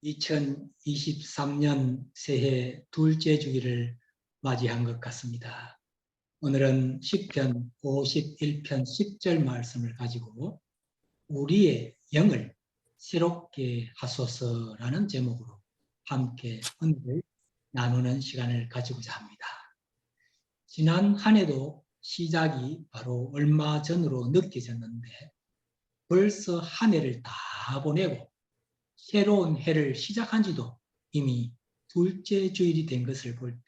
2023년 새해 둘째 주기를 맞이한 것 같습니다. 오늘은 시편 51편 10절 말씀을 가지고 우리의 영을 새롭게 하소서라는 제목으로 함께 은혜를 나누는 시간을 가지고자 합니다. 지난 한 해도 시작이 바로 얼마 전으로 느껴졌는데 벌써 한 해를 다 보내고 새로운 해를 시작한 지도 이미 둘째 주일이 된 것을 볼 때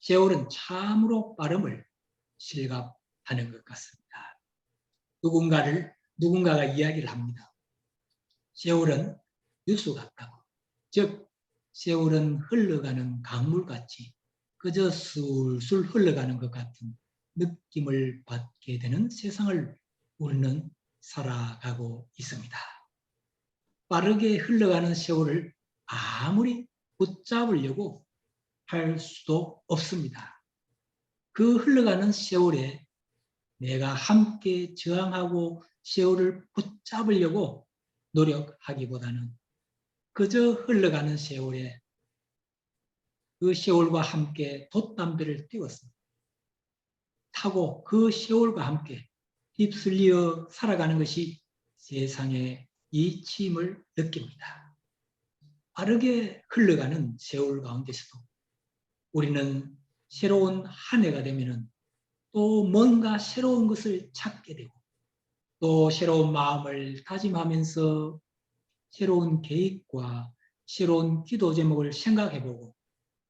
세월은 참으로 빠름을 실감하는 것 같습니다. 누군가가 이야기를 합니다. 세월은 유수 같다고. 즉 세월은 흘러가는 강물같이 그저 술술 흘러가는 것 같은 느낌을 받게 되는 세상을 우리는 살아가고 있습니다. 빠르게 흘러가는 세월을 아무리 붙잡으려고 할 수도 없습니다. 그 흘러가는 세월에 내가 함께 저항하고 세월을 붙잡으려고 노력하기보다는 그저 흘러가는 세월에 그 세월과 함께 돛담배를 띄워서 타고 그 세월과 함께 휩쓸려 살아가는 것이 세상의 이침을 느낍니다. 빠르게 흘러가는 세월 가운데서도 우리는 새로운 한 해가 되면은 또 뭔가 새로운 것을 찾게 되고 또 새로운 마음을 다짐하면서 새로운 계획과 새로운 기도 제목을 생각해보고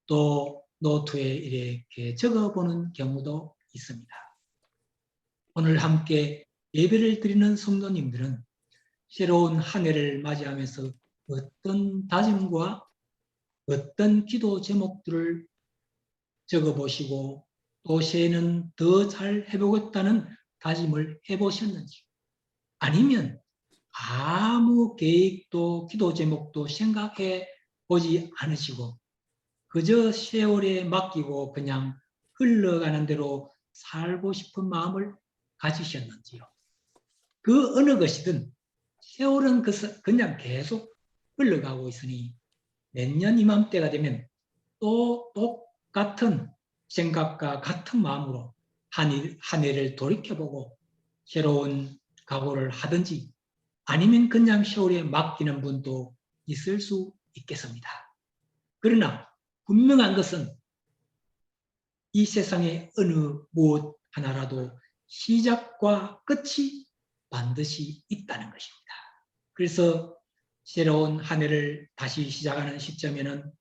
또 노트에 이렇게 적어보는 경우도 있습니다. 오늘 함께 예배를 드리는 성도님들은 새로운 한 해를 맞이하면서 어떤 다짐과 어떤 기도 제목들을 적어보시고 또 새해는 더 잘 해보겠다는 다짐을 해보셨는지 아니면 아무 계획도 기도 제목도 생각해 보지 않으시고 그저 세월에 맡기고 그냥 흘러가는 대로 살고 싶은 마음을 가지셨는지요. 그 어느 것이든 세월은 그냥 계속 흘러가고 있으니 내년 이맘때가 되면 또 똑같은 생각과 같은 마음으로 한 해를 돌이켜보고 새로운 각오를 하든지 아니면 그냥 세월에 맡기는 분도 있을 수 있겠습니다. 그러나 분명한 것은 이 세상의 어느 무엇 하나라도 시작과 끝이 반드시 있다는 것입니다. 그래서 새로운 한 해를 다시 시작하는 시점에는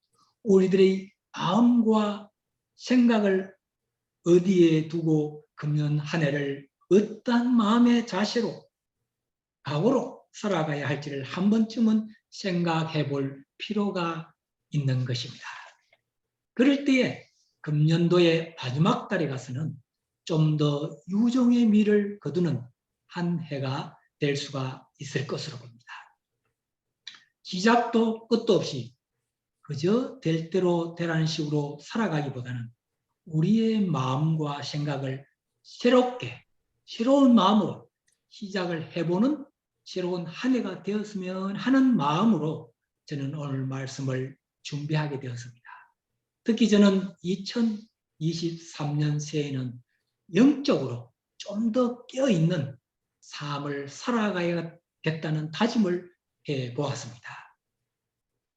우리들의 마음과 생각을 어디에 두고 금년 한 해를 어떠한 마음의 자세로 각오로 살아가야 할지를 한 번쯤은 생각해 볼 필요가 있는 것입니다. 그럴 때에 금년도의 마지막 달에 가서는 좀 더 유종의 미를 거두는 한 해가 될 수가 있을 것으로 봅니다. 시작도 끝도 없이 그저 될 대로 되라는 식으로 살아가기보다는 우리의 마음과 생각을 새롭게 새로운 마음으로 시작을 해보는 새로운 한 해가 되었으면 하는 마음으로 저는 오늘 말씀을 준비하게 되었습니다. 특히 저는 2023년 새해에는 영적으로 좀 더 깨어있는 삶을 살아가야겠다는 다짐을 해보았습니다.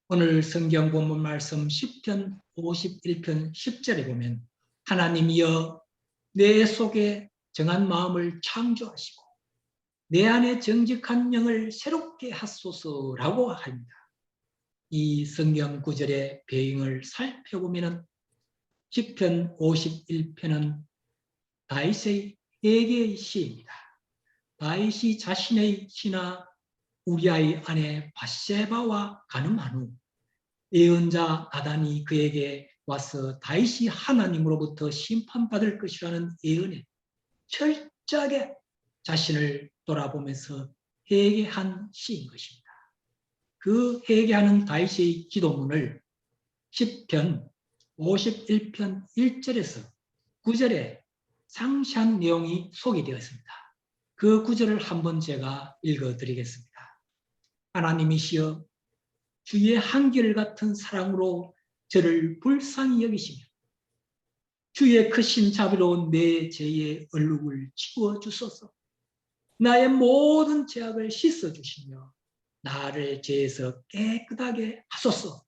오늘 성경 본문 말씀 시편 51편 10절에 보면 하나님이여 내 속에 정한 마음을 창조하시고 내 안에 정직한 영을 새롭게 하소서라고 합니다. 이 성경 구절의 배경을 살펴보면 시편 51편은 다윗의 회개의 시입니다. 다윗이 자신의 신하 우리아의 아내 밧세바와 간음한 후 예언자 나단이 그에게 와서 다윗이 하나님으로부터 심판받을 것이라는 예언에 철저하게 자신을 돌아보면서 회개한 시인 것입니다. 그 회개하는 다윗의 기도문을 시편 51편 1절에서 9절에 상세한 내용이 소개되어 있습니다. 그 구절을 한번 제가 읽어드리겠습니다. 하나님이시여 주의 한결같은 사랑으로 저를 불쌍히 여기시며 주의 크신 자비로 내 죄의 얼룩을 치워주소서. 나의 모든 죄악을 씻어주시며 나를 죄에서 깨끗하게 하소서.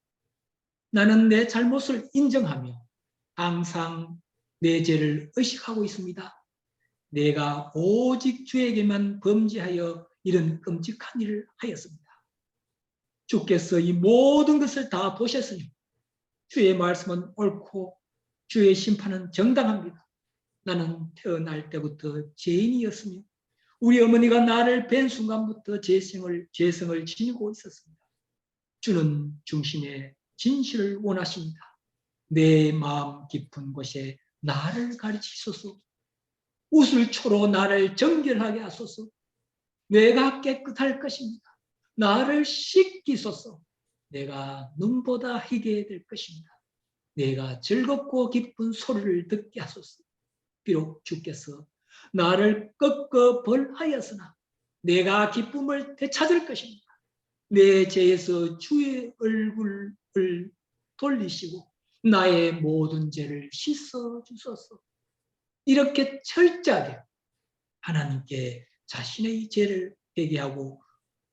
나는 내 잘못을 인정하며 항상 내 죄를 의식하고 있습니다. 내가 오직 주에게만 범죄하여 이런 끔찍한 일을 하였습니다. 주께서 이 모든 것을 다 보셨으니 주의 말씀은 옳고 주의 심판은 정당합니다. 나는 태어날 때부터 죄인이었으며 우리 어머니가 나를 뵌 순간부터 죄성을 지니고 있었습니다. 주는 중심의 진실을 원하십니다. 내 마음 깊은 곳에 나를 가르치소서. 우슬초로 나를 정결하게 하소서. 내가 깨끗할 것입니다. 나를 씻기소서. 내가 눈보다 희게 될 것입니다. 내가 즐겁고 기쁜 소리를 듣게 하소서. 비록 주께서 나를 꺾어 벌하였으나 내가 기쁨을 되찾을 것입니다. 내 죄에서 주의 얼굴을 돌리시고 나의 모든 죄를 씻어 주소서. 이렇게 철저하게 하나님께 자신의 죄를 회개하고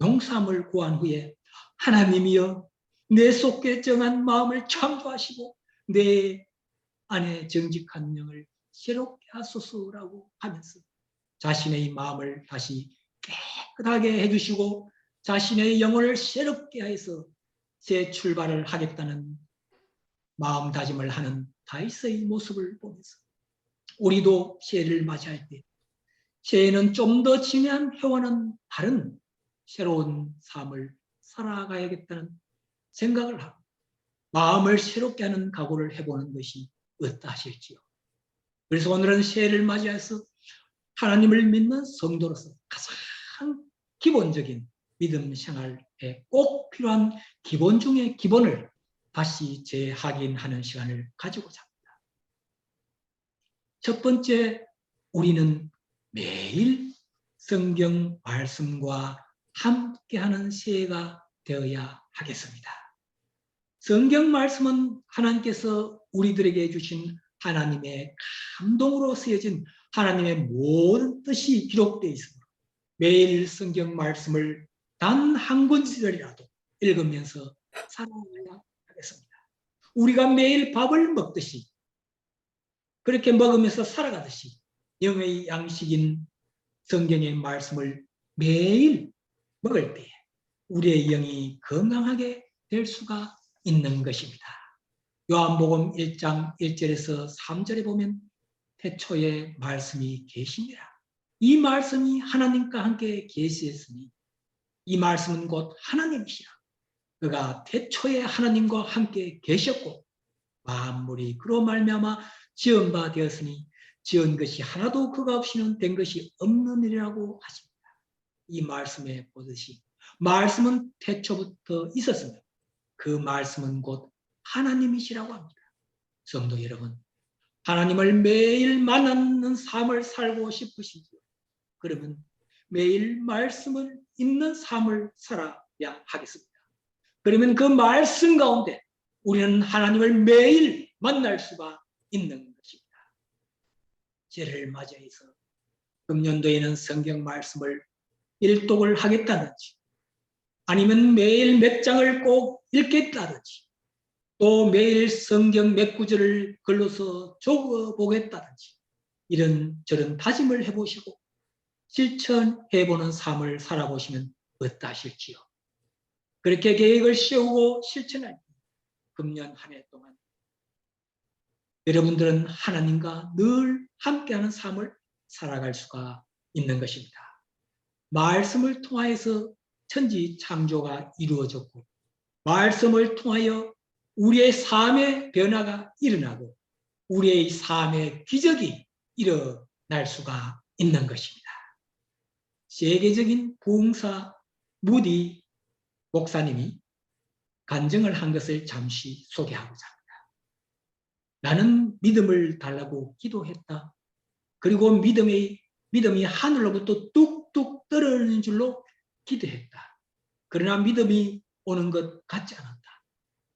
용서함을 구한 후에 하나님이여 내 속에 정한 마음을 창조하시고 내 안에 정직한 영을 새롭게 하소서라고 하면서 자신의 마음을 다시 깨끗하게 해주시고 자신의 영혼을 새롭게 해서 새 출발을 하겠다는 마음다짐을 하는 다윗의 모습을 보면서 우리도 새해를 맞이할 때 새해는 좀 더 진한 해와는 다른 새로운 삶을 살아가야겠다는 생각을 하고 마음을 새롭게 하는 각오를 해보는 것이 어떠 하실지요. 그래서 오늘은 새해를 맞이해서 하나님을 믿는 성도로서 가장 기본적인 믿음 생활에 꼭 필요한 기본 중의 기본을 다시 재확인하는 시간을 가지고자 합니다. 첫 번째, 우리는 매일 성경 말씀과 함께하는 새해가 되어야 하겠습니다. 성경 말씀은 하나님께서 우리들에게 주신 하나님의 감동으로 쓰여진 하나님의 모든 뜻이 기록되어 있습니다. 매일 성경 말씀을 단 한 군절이라도 읽으면서 살아가야 하겠습니다. 우리가 매일 밥을 먹듯이 그렇게 먹으면서 살아가듯이 영의 양식인 성경의 말씀을 매일 먹을 때 우리의 영이 건강하게 될 수가 있는 것입니다. 요한복음 1장 1절에서 3절에 보면 태초에 말씀이 계시니라. 이 말씀이 하나님과 함께 계시했으니 이 말씀은 곧 하나님이시라. 그가 태초에 하나님과 함께 계셨고 만물이 그로 말미암아 지은 바 되었으니 지은 것이 하나도 그가 없이는 된 것이 없는 일이라고 하십니다. 이 말씀에 보듯이 말씀은 태초부터 있었으며 그 말씀은 곧 하나님이시라고 합니다. 성도 여러분, 하나님을 매일 만나는 삶을 살고 싶으시죠? 그러면 매일 말씀을 읽는 삶을 살아야 하겠습니다. 그러면 그 말씀 가운데 우리는 하나님을 매일 만날 수가 있는 것입니다. 새해를 맞이해서 금년도에는 성경 말씀을 일독을 하겠다든지 아니면 매일 몇 장을 꼭 읽겠다든지 또 매일 성경 몇 구절을 글로서 적어보겠다든지 이런저런 다짐을 해보시고 실천해보는 삶을 살아보시면 어떠하실지요. 그렇게 계획을 세우고 실천할 때 금년 한 해 동안 여러분들은 하나님과 늘 함께하는 삶을 살아갈 수가 있는 것입니다. 말씀을 통하여서 천지 창조가 이루어졌고 말씀을 통하여 우리의 삶의 변화가 일어나고 우리의 삶의 기적이 일어날 수가 있는 것입니다. 세계적인 부흥사 무디 목사님이 간증을 한 것을 잠시 소개하고자 합니다. 나는 믿음을 달라고 기도했다. 그리고 믿음이 하늘로부터 뚝뚝 떨어지는 줄로 기도했다. 그러나 믿음이 오는 것 같지 않았다.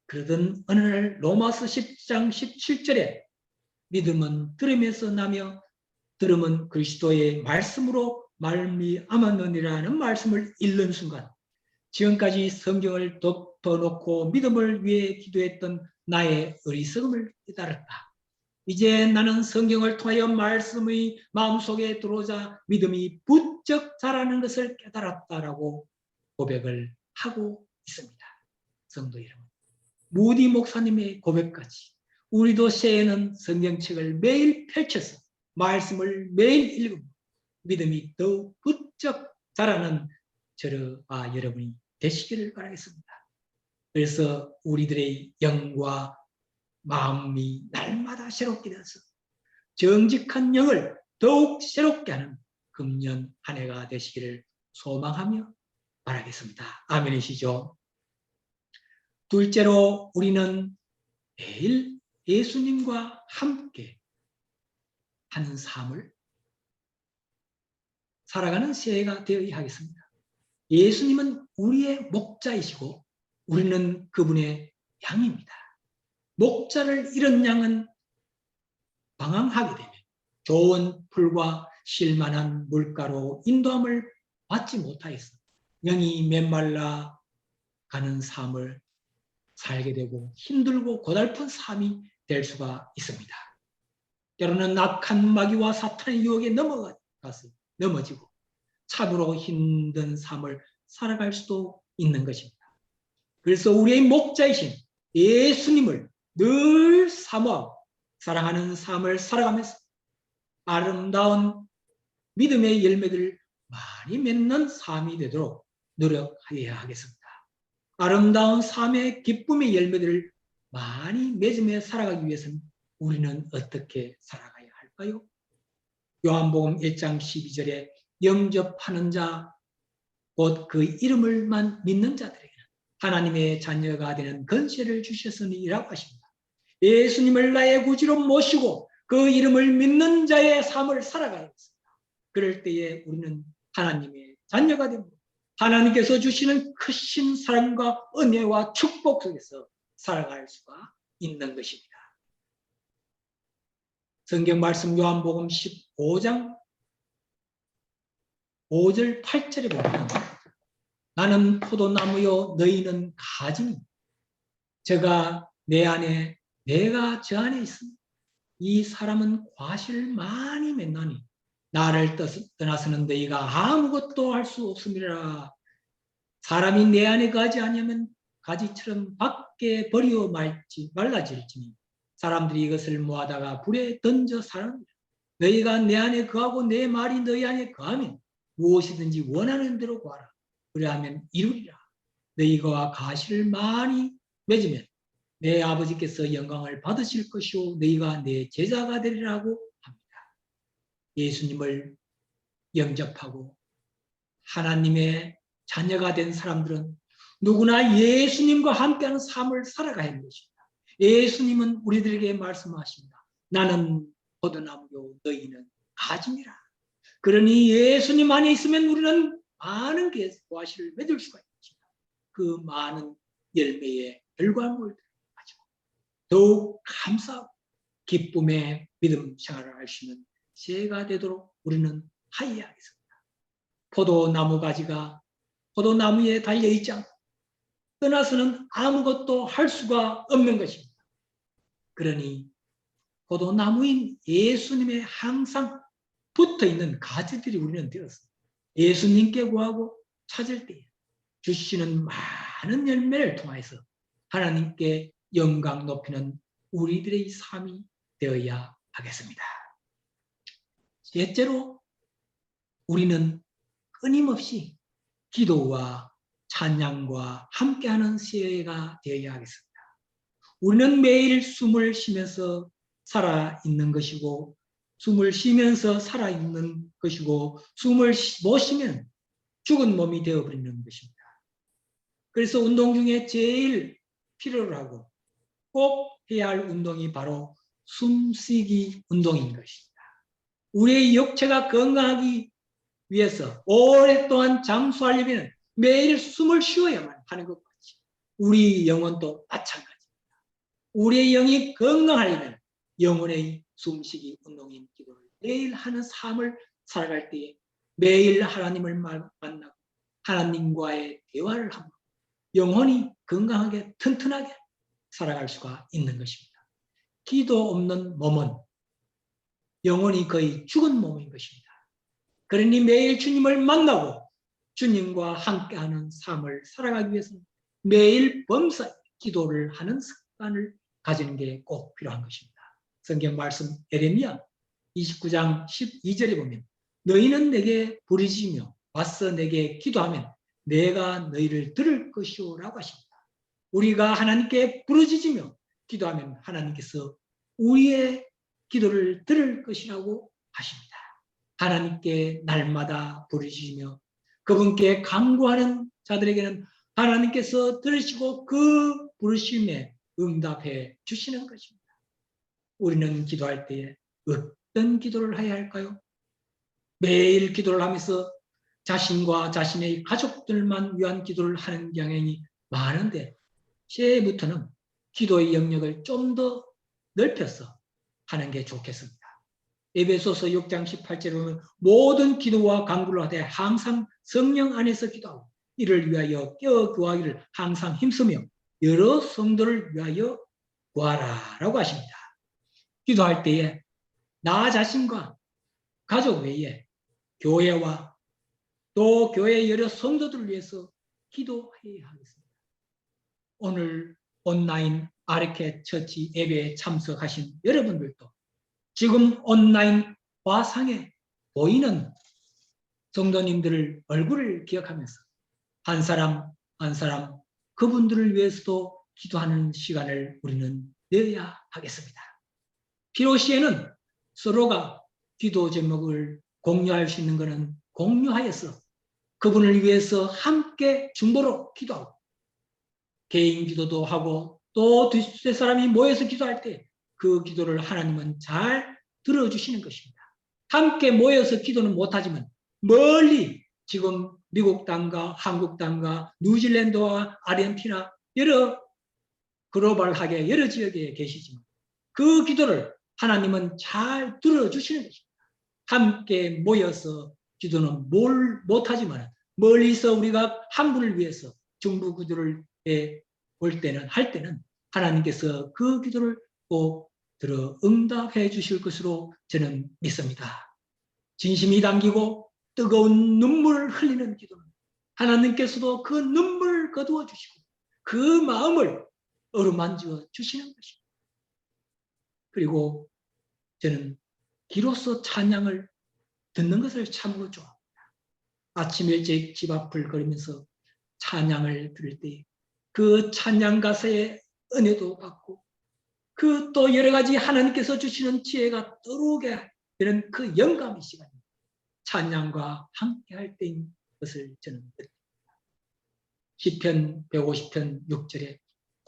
그러던 어느 날 로마서 10장 17절에 믿음은 들음에서 나며 들음은 그리스도의 말씀으로 말미암았느니라는 말씀을 읽는 순간 지금까지 성경을 덮어놓고 믿음을 위해 기도했던 나의 어리석음을 깨달았다. 이제 나는 성경을 통하여 말씀의 마음속에 들어오자 믿음이 부쩍 자라는 것을 깨달았다라고 고백을 하고 있습니다. 성도 여러분, 무디 목사님의 고백까지 우리도 새해에는 성경책을 매일 펼쳐서 말씀을 매일 읽으면 믿음이 더욱 부쩍 자라는 저와 여러분이 되시기를 바라겠습니다. 그래서 우리들의 영과 마음이 날마다 새롭게 되어서 정직한 영을 더욱 새롭게 하는 금년 한 해가 되시기를 소망하며 바라겠습니다. 아멘이시죠? 둘째로 우리는 매일 예수님과 함께 하는 삶을 살아가는 새해가 되어야 하겠습니다. 예수님은 우리의 목자이시고 우리는 그분의 양입니다. 목자를 잃은 양은 방황하게 되면 좋은 풀과 쉴만한 물가로 인도함을 받지 못하여서 영이 메말라 가는 삶을 살게 되고 힘들고 고달픈 삶이 될 수가 있습니다. 때로는 악한 마귀와 사탄의 유혹에 넘어지고 참으로 힘든 삶을 살아갈 수도 있는 것입니다. 그래서 우리의 목자이신 예수님을 늘 사모하고 사랑하는 삶을 살아가면서 아름다운 믿음의 열매들을 많이 맺는 삶이 되도록 노력해야 하겠습니다. 아름다운 삶의 기쁨의 열매들을 많이 맺으며 살아가기 위해서는 우리는 어떻게 살아가야 할까요? 요한복음 1장 12절에 영접하는 자, 곧 그 이름을만 믿는 자들에게는 하나님의 자녀가 되는 권세를 주셨으니라고 하십니다. 예수님을 나의 구주로 모시고 그 이름을 믿는 자의 삶을 살아가야겠습니다. 그럴 때에 우리는 하나님의 자녀가 됩니다. 하나님께서 주시는 크신 사랑과 은혜와 축복 속에서 살아갈 수가 있는 것입니다. 성경 말씀 요한복음 15장 5절 8절에 보면 나는 포도나무요 너희는 가지니 저가 내 안에 내가 저 안에 있습니다. 이 사람은 과실을 많이 맺나니 나를 떠나서는 너희가 아무것도 할 수 없음이라. 사람이 내 안에 거하지 아니하면 가지처럼 밖에 버려 말라질지니 사람들이 이것을 모아다가 불에 던져 사랑합니다. 너희가 내 안에 거하고 내 말이 너희 안에 거하면 무엇이든지 원하는 대로 구하라. 그리하면 이루리라. 너희가 가시를 많이 맺으면 내 아버지께서 영광을 받으실 것이요 너희가 내 제자가 되리라고 합니다. 예수님을 영접하고 하나님의 자녀가 된 사람들은 누구나 예수님과 함께하는 삶을 살아가야 하는 것입니다. 예수님은 우리들에게 말씀하십니다. 나는 포도나무요 너희는 가지니라. 그러니 예수님 안에 있으면 우리는 많은 과실을 맺을 수가 있습니다. 그 많은 열매의 결과물들을 가지고 더욱 감사하고 기쁨의 믿음 생활을 할 수 있는 새해가 되도록 우리는 하여야 하겠습니다. 포도나무 가지가 포도나무에 달려있지 않고 떠나서는 아무것도 할 수가 없는 것입니다. 그러니 포도나무인 예수님에 항상 붙어있는 가지들이 우리는 되었습니다. 예수님께 구하고 찾을 때 주시는 많은 열매를 통해서 하나님께 영광 높이는 우리들의 삶이 되어야 하겠습니다. 셋째로 우리는 끊임없이 기도와 찬양과 함께하는 새해가 되어야 하겠습니다. 우리는 매일 숨을 쉬면서 살아있는 것이고 숨을 쉬면서 살아있는 것이고 숨을 못 쉬면 죽은 몸이 되어버리는 것입니다. 그래서 운동 중에 제일 필요로 하고 꼭 해야 할 운동이 바로 숨쉬기 운동인 것입니다. 우리의 육체가 건강하기 위해서 오랫동안 장수하려면 매일 숨을 쉬어야만 하는 것 같이 우리 영혼도 마찬가지입니다. 우리의 영이 건강하려면 영혼의 숨쉬기 운동인 기도를 매일 하는 삶을 살아갈 때에 매일 하나님을 만나고 하나님과의 대화를 하고 영혼이 건강하게 튼튼하게 살아갈 수가 있는 것입니다. 기도 없는 몸은 영혼이 거의 죽은 몸인 것입니다. 그러니 매일 주님을 만나고 주님과 함께하는 삶을 살아가기 위해서는 매일 범사 기도를 하는 습관을 가지는 게 꼭 필요한 것입니다. 성경 말씀 예레미야 29장 12절에 보면 너희는 내게 부르짖으며 와서 내게 기도하면 내가 너희를 들을 것이오 라고 하십니다. 우리가 하나님께 부르짖으며 기도하면 하나님께서 우리의 기도를 들을 것이라고 하십니다. 하나님께 날마다 부르짖으며 그분께 간구하는 자들에게는 하나님께서 들으시고 그 부르심에 응답해 주시는 것입니다. 우리는 기도할 때에 어떤 기도를 해야 할까요? 매일 기도를 하면서 자신과 자신의 가족들만 위한 기도를 하는 경향이 많은데 새해부터는 기도의 영역을 좀 더 넓혀서 하는 게 좋겠습니다. 에베소서 6장 18절에 보면 모든 기도와 간구를 하되 항상 성령 안에서 기도하고 이를 위하여 깨어 구하기를 항상 힘쓰며 여러 성도를 위하여 구하라 라고 하십니다. 기도할 때에 나 자신과 가족 외에 교회와 또 교회 여러 성도들을 위해서 기도해야 하겠습니다. 오늘 온라인 아르케 처치 예배에 참석하신 여러분들도 지금 온라인 화상에 보이는 성도님들을 얼굴을 기억하면서 한 사람 한 사람 그분들을 위해서도 기도하는 시간을 우리는 내야 하겠습니다. 필요시에는 서로가 기도 제목을 공유할 수 있는 것은 공유하여서 그분을 위해서 함께 중보로 기도하고 개인 기도도 하고 또 두세 사람이 모여서 기도할 때 그 기도를 하나님은 잘 들어주시는 것입니다. 함께 모여서 기도는 못하지만 멀리 지금 미국 땅과 한국 땅과 뉴질랜드와 아르헨티나 여러 글로벌하게 여러 지역에 계시지만 그 기도를 하나님은 잘 들어주시는 것입니다. 함께 모여서 기도는 못하지만 멀리서 우리가 한 분을 위해서 중보 기도를 할 때는 하나님께서 그 기도를 꼭 들어 응답해 주실 것으로 저는 믿습니다. 진심이 담기고 뜨거운 눈물을 흘리는 기도는 하나님께서도 그 눈물을 거두어 주시고 그 마음을 어루만져 주시는 것입니다. 그리고 저는 기로서 찬양을 듣는 것을 참으로 좋아합니다. 아침 일찍 집 앞을 걸으면서 찬양을 들을 때 그 찬양 가사의 은혜도 받고 그 또 여러 가지 하나님께서 주시는 지혜가 떠오르게 되는 그 영감의 시간입니다. 찬양과 함께할 때인 것을 저는 느낍니다. 시편 150편 6절에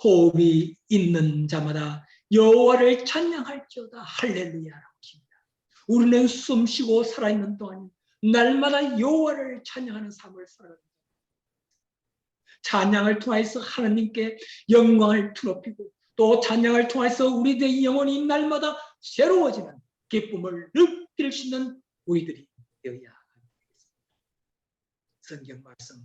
호흡이 있는 자마다 여호와를 찬양할지어다 할렐루야라고 하십니다. 우리는 숨쉬고 살아있는 동안 날마다 여호와를 찬양하는 삶을 살아갑니다. 찬양을 통해서 하나님께 영광을 드높이고 또 찬양을 통해서 우리들의 영혼이 날마다 새로워지는 기쁨을 느낄 수 있는 우리들이 되어야 하겠습니다. 성경 말씀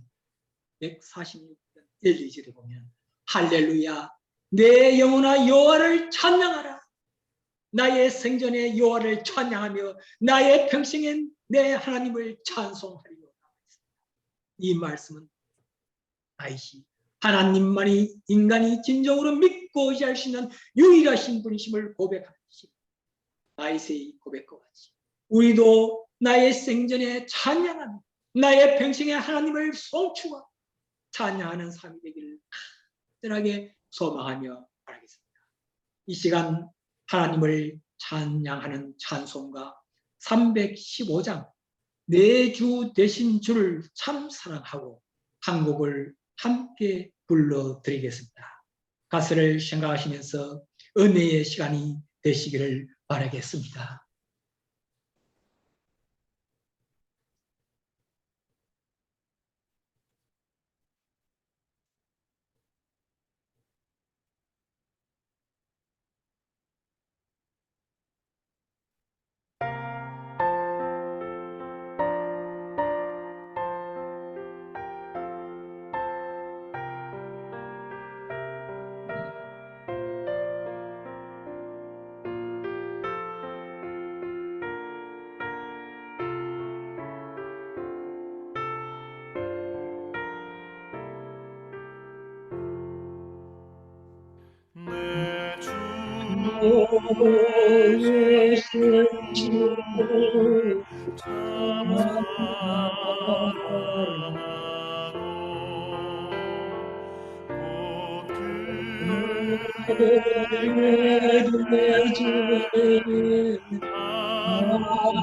146편 1, 2절에 보면 할렐루야 내 영혼아 여호와를 찬양하라 나의 생전에 여호와를 찬양하며 나의 평생에 내 하나님을 찬송하리라. 이 말씀은 다윗이 하나님만이 인간이 진정으로 믿고 의지할 수 있는 유일하신 분이심을 고백하는 것이 다윗의 고백과 같이 우리도 나의 생전에 찬양하며 나의 평생에 하나님을 송축하고 찬양하는 삶이 되기를 간절하게 소망하며 바라겠습니다. 이 시간 하나님을 찬양하는 찬송가 315장 내 주 되신 주를 참 사랑하고 한 곡을 함께 불러드리겠습니다. 가사를 생각하시면서 은혜의 시간이 되시기를 바라겠습니다. 참 사랑하고 곧 그에게 바랍니다. 그에게 주신 내게 주시니 사랑합니다.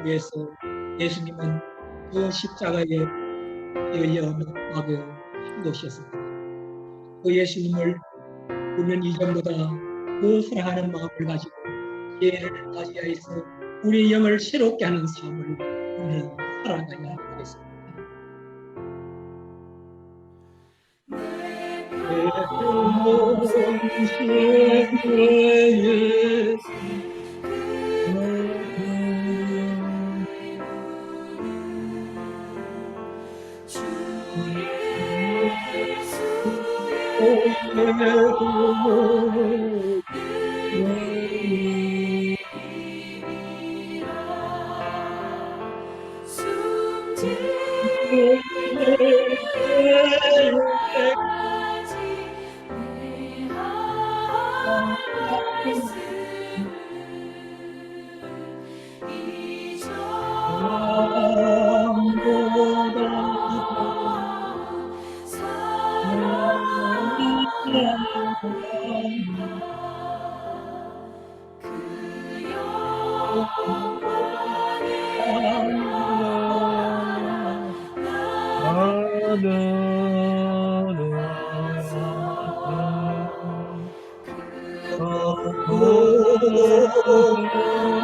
위해서 예수님은 그 십자가에 열려 못 힘도셨습니다. 그 예수님을 우리는 이전보다 그 사랑하는 마음을 가지고 지혜를 다시하여서 우리의 영을 새롭게 하는 삶을 우리는 살아가야 하겠습니다. 내 평생에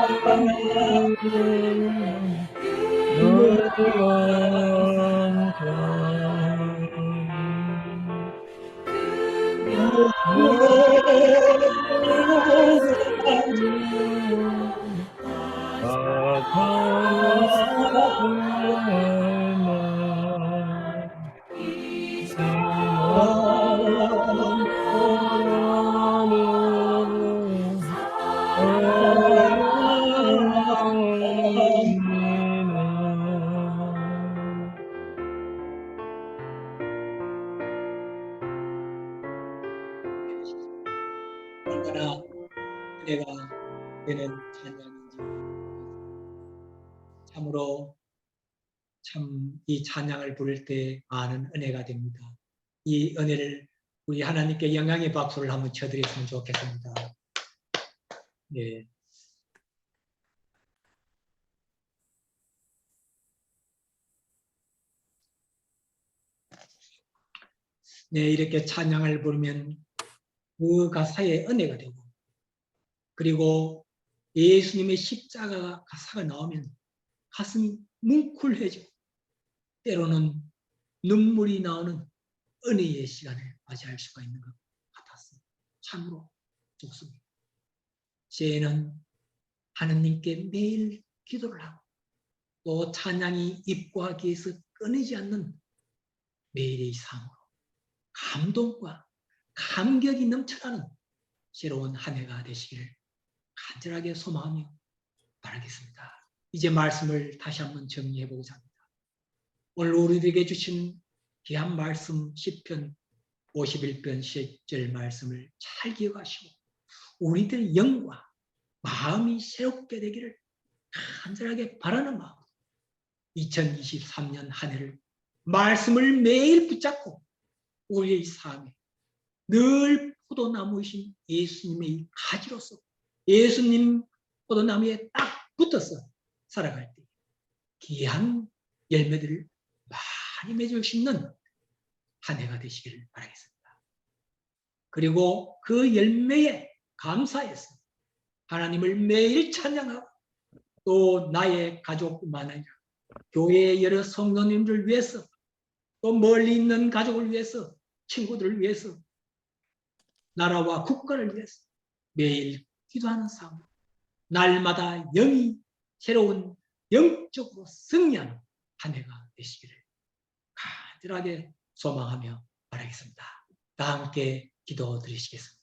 얼마나 은혜가 되는 찬양인지 참으로 참 이 찬양을 부를 때 많은 은혜가 됩니다. 이 은혜를 우리 하나님께 영광의 박수를 한번 쳐드렸으면 좋겠습니다. 네. 네, 이렇게 찬양을 부르면 그 가사에 은혜가 되고, 그리고 예수님의 십자가 가사가 나오면 가슴이 뭉클해지고, 때로는 눈물이 나오는 은혜의 시간을 맞이할 수가 있는 것 같았습니다. 참으로 좋습니다. 저희는 하느님께 매일 기도를 하고 또 찬양이 입과 귀에서 끊이지 않는 매일의 삶으로 감동과 감격이 넘쳐나는 새로운 한 해가 되시기를 간절하게 소망하며 바라겠습니다. 이제 말씀을 다시 한번 정리해 보고자 합니다. 오늘 우리들에게 주신 귀한 말씀 시편 51편 10절 말씀을 잘 기억하시고 우리들 영과 마음이 새롭게 되기를 간절하게 바라는 마음 2023년 한 해를 말씀을 매일 붙잡고 우리의 삶에 늘 포도나무이신 예수님의 가지로서 예수님 포도나무에 딱 붙어서 살아갈 때 귀한 열매들을 많이 맺을 수 있는 한 해가 되시기를 바라겠습니다. 그리고 그 열매에 감사해서 하나님을 매일 찬양하고 또 나의 가족뿐만 아니라 교회의 여러 성도님들을 위해서 또 멀리 있는 가족을 위해서 친구들을 위해서 나라와 국가를 위해서 매일 기도하는 삶 날마다 영이 새로운 영적으로 승리하는 한 해가 되시기를 간절하게 소망하며 바라겠습니다. 다 함께 기도드리시겠습니다.